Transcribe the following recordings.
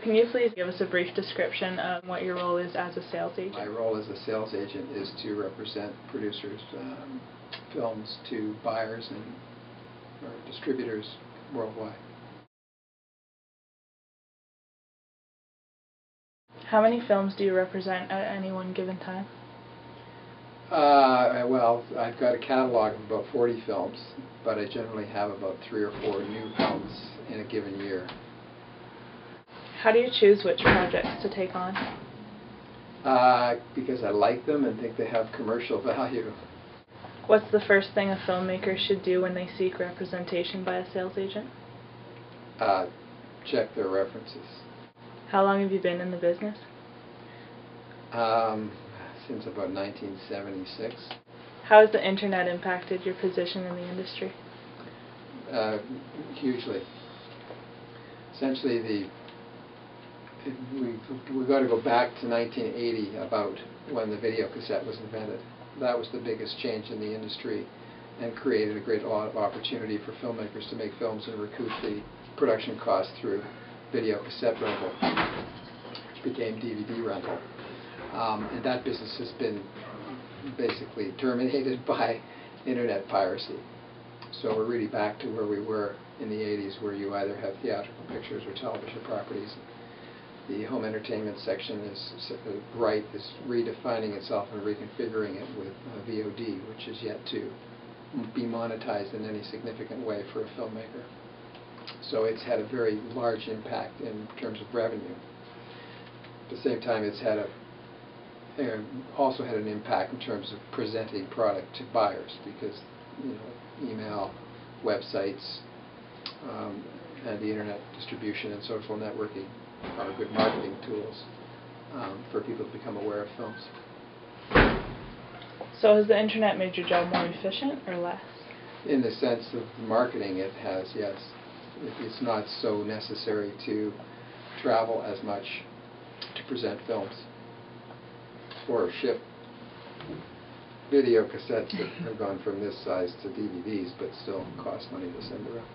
Can you please give us a brief description of what your role is as a sales agent? My role as a sales agent is to represent producers' films to buyers and or distributors worldwide. How many films do you represent at any one given time? Well, I've got a catalog of about 40 films, but I generally have about 3 or 4 new films in a given year. How do you choose which projects to take on? Because I like them and think they have commercial value. What's the first thing a filmmaker should do when they seek representation by a sales agent? Check their references. How long have you been in the business? Since about 1976. How has the internet impacted your position in the industry? Hugely. Essentially, we've got to go back to 1980, about when the video cassette was invented. That was the biggest change in the industry and created a great lot of opportunity for filmmakers to make films and recoup the production costs through video cassette rental, which became DVD rental. And that business has been basically terminated by internet piracy. So we're really back to where we were in the 80s, where you either have theatrical pictures or television properties. The home entertainment section is redefining itself and reconfiguring it with VOD, which is yet to be monetized in any significant way for a filmmaker. So it's had a very large impact in terms of revenue. At the same time, it's had also had an impact in terms of presenting product to buyers, because email, websites, and the internet distribution and social networking are good marketing tools for people to become aware of films. So has the internet made your job more efficient or less? In the sense of marketing, it has, yes. It's not so necessary to travel as much to present films or ship video cassettes that have gone from this size to DVDs, but still cost money to send around.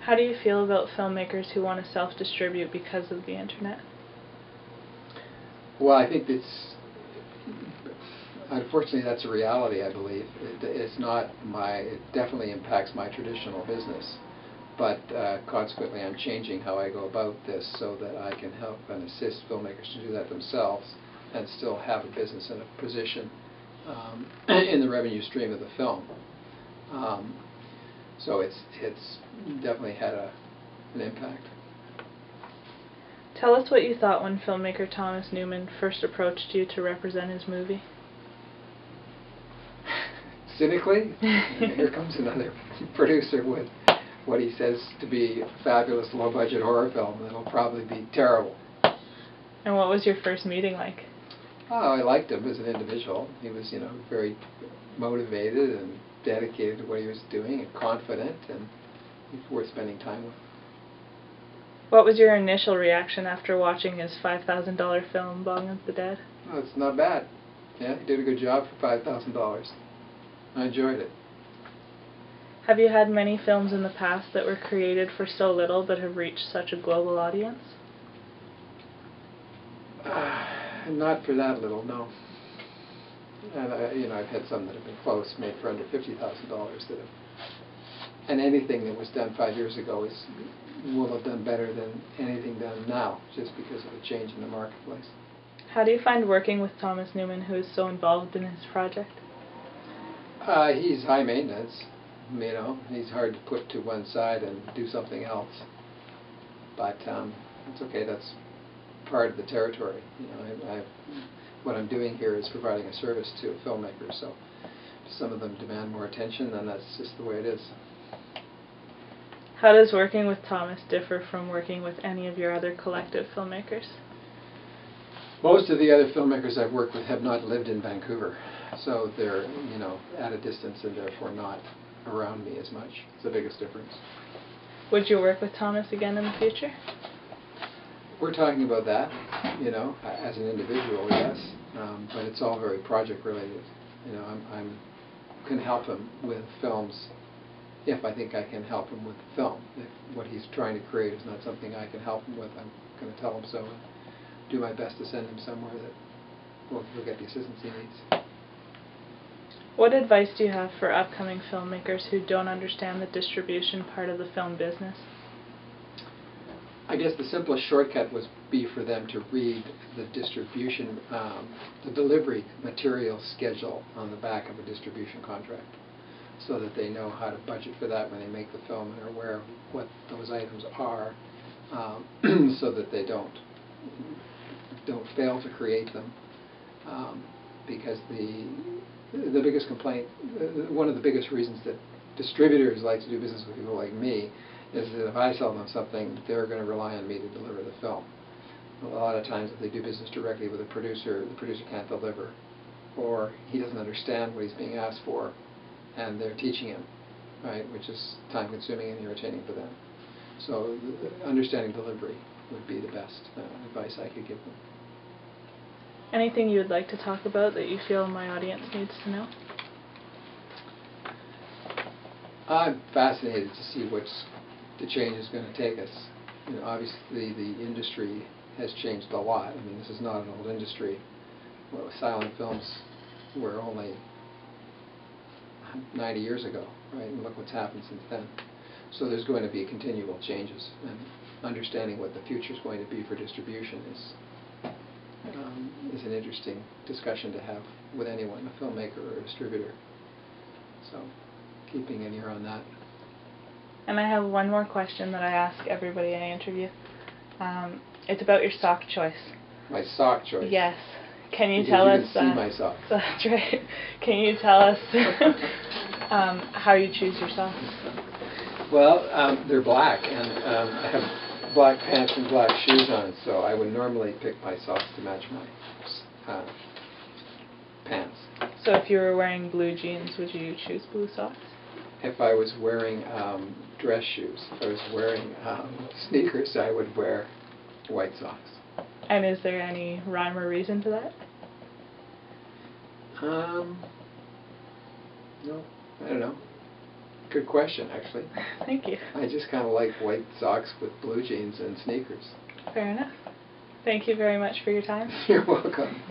How do you feel about filmmakers who want to self-distribute because of the internet? Well, I think unfortunately that's a reality, I believe. It definitely impacts my traditional business, but consequently I'm changing how I go about this so that I can help and assist filmmakers to do that themselves and still have a business and a position in the revenue stream of the film. So it's definitely had an impact. Tell us what you thought when filmmaker Thomas Newman first approached you to represent his movie. Cynically, here comes another producer with what he says to be a fabulous low-budget horror film that'll probably be terrible. And what was your first meeting like? Oh, I liked him as an individual. He was, very motivated and dedicated to what he was doing and confident, and he's worth spending time with. What was your initial reaction after watching his $5,000 film, Bong of the Dead? Oh, it's not bad. Yeah, he did a good job for $5,000. I enjoyed it. Have you had many films in the past that were created for so little but have reached such a global audience? Not for that little, no. And I've had some that have been close, made for under $50,000 that have. And anything that was done 5 years ago will have done better than anything done now, just because of the change in the marketplace. How do you find working with Thomas Newman, who is so involved in his project? He's high maintenance. He's hard to put to one side and do something else. But it's okay. That's part of the territory. What I'm doing here is providing a service to a filmmaker. So if some of them demand more attention, then that's just the way it is. How does working with Thomas differ from working with any of your other collective filmmakers? Most of the other filmmakers I've worked with have not lived in Vancouver, so they're at a distance and therefore not around me as much. It's the biggest difference. Would you work with Thomas again in the future? We're talking about that, as an individual, yes, but it's all very project related. I can help him with films if I think I can help him with the film. If what he's trying to create is not something I can help him with, I'm going to tell him so and do my best to send him somewhere that will get the assistance he needs. What advice do you have for upcoming filmmakers who don't understand the distribution part of the film business? I guess the simplest shortcut would be for them to read the distribution, the delivery material schedule on the back of a distribution contract, so that they know how to budget for that when they make the film and are aware of what those items are, so that they don't fail to create them. Because the biggest complaint, one of the biggest reasons that distributors like to do business with people like me is that if I sell them something, they're going to rely on me to deliver the film. A lot of times if they do business directly with a producer, the producer can't deliver, or he doesn't understand what he's being asked for, and they're teaching him, right, which is time-consuming and irritating for them. So understanding delivery would be the best advice I could give them. Anything you would like to talk about that you feel my audience needs to know? I'm fascinated to see what's the change is going to take us. You know, obviously the industry has changed a lot. I mean, this is not an old industry. Well, silent films were only 90 years ago, right? And look what's happened since then. So there's going to be continual changes, and understanding what the future is going to be for distribution is an interesting discussion to have with anyone, a filmmaker or a distributor. So keeping an ear on that. And I have one more question that I ask everybody I interview. It's about your sock choice. My sock choice? Yes. Can you because tell you us... can see my socks. That's right. Can you tell us how you choose your socks? Well, they're black, and I have black pants and black shoes on, so I would normally pick my socks to match my pants. So if you were wearing blue jeans, would you choose blue socks? If I was wearing dress shoes, if I was wearing sneakers, I would wear white socks. And is there any rhyme or reason to that? No, I don't know. Good question, actually. Thank you. I just kind of like white socks with blue jeans and sneakers. Fair enough. Thank you very much for your time. You're welcome.